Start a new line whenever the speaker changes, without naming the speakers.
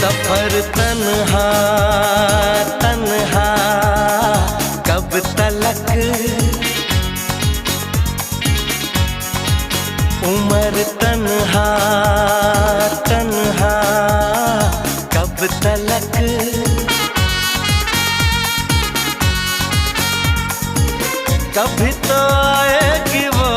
सफर तन्हा तन्हा कब तलक, उम्र तन्हा तन्हा कब तलक। कभी तो आएगी वो